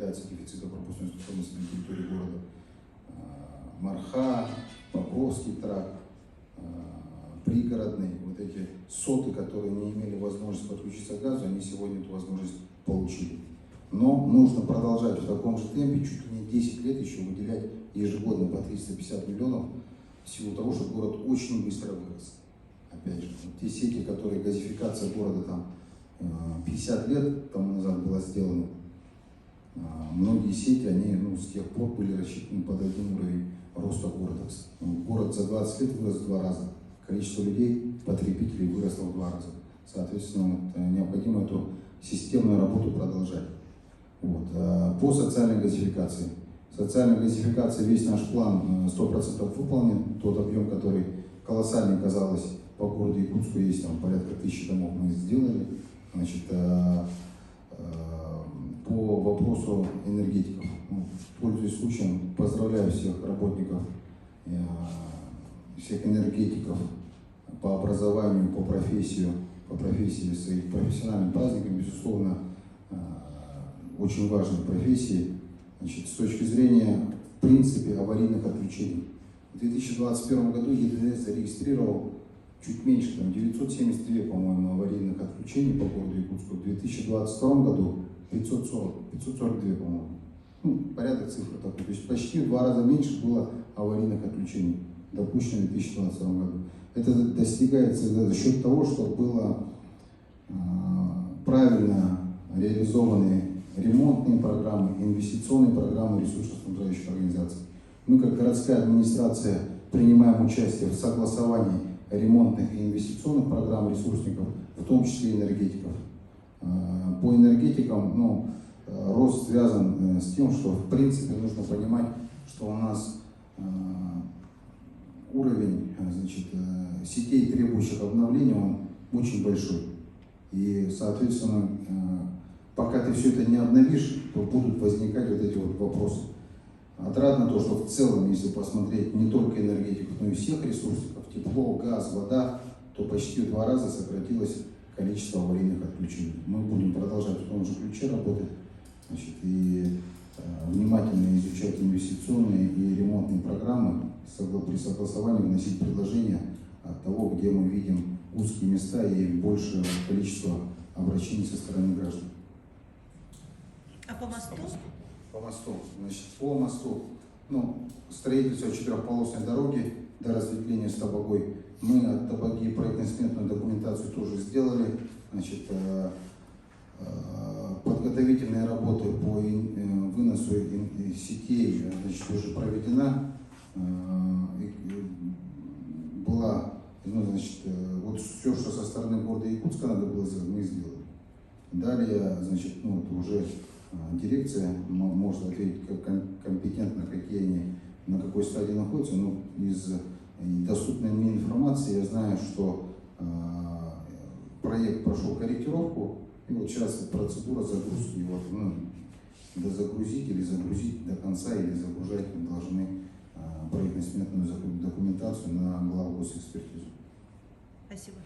наблюдается дефицитопропускной способности на территории города. Марха, Покровский тракт, Пригородный, вот эти соты, которые не имели возможности подключиться к газу, они сегодня эту возможность получили. Но нужно продолжать в таком же темпе, чуть ли не 10 лет еще выделять ежегодно по 350 миллионов, в силу того, что город очень быстро вырос. Опять же, вот те сети, которые газификация города там 50 лет тому назад была сделана, многие сети, они с тех пор были рассчитаны под один уровень роста города. Город за 20 лет вырос в 2 раза. Количество людей, потребителей выросло в 2 раза. Соответственно, необходимо эту системную работу продолжать. Вот. По социальной газификации. Социальная газификация, весь наш план 100% выполнен. Тот объем, который колоссальный, казалось, по городу Якутску, есть там порядка 1000 домов, мы сделали. Значит, по вопросу энергетиков. Пользуясь случаем, поздравляю всех работников, всех энергетиков по образованию, по профессии своих профессиональным праздником, безусловно, очень важной профессии. Значит, с точки зрения, в принципе, аварийных отключений. В 2021 году ЕДС зарегистрировал чуть меньше, там 972, по-моему, аварийных отключений по городу Якутску. В 2022 году 542, по-моему. Порядок цифр такой. То есть почти в 2 раза меньше было аварийных отключений, допущено в 2022 году. Это достигается за счет того, что было правильно реализованы ремонтные программы, инвестиционные программы ресурсоснабжающих организаций. Мы, как городская администрация, принимаем участие в согласовании ремонтных и инвестиционных программ ресурсников, в том числе энергетиков. По энергетикам, рост связан с тем, что, в принципе, нужно понимать, что у нас уровень, сетей, требующих обновления, он очень большой. И, соответственно, пока ты все это не обновишь, то будут возникать вот эти вот вопросы. Отрадно то, что в целом, если посмотреть не только энергетиков, но и всех ресурсов, тепло, газ, вода, то почти в 2 раза сократилось количество аварийных отключений. Мы будем продолжать в том же ключе работать, и внимательно изучать инвестиционные и ремонтные программы, при согласовании вносить предложения от того, где мы видим узкие места и большее количество обращений со стороны граждан. А по мосту? По мосту. По мосту, строительство 4-полосной дороги до разветвления с Табагой. Мы от Табаги проектно-сметную документацию тоже сделали. Подготовительные работы по выносу сетей уже проведена. Была, вот все, что со стороны города Якутска надо было сделать, мы сделали. Далее, уже дирекция может ответить компетентно, какие они, на какой стадии находятся, но из доступной мне информации я знаю, что проект прошел корректировку, и вот сейчас процедура загрузки его, дозагрузить или загрузить до конца, или загружать мы должны проектно-сметную документацию на главгосэкспертизу. Спасибо.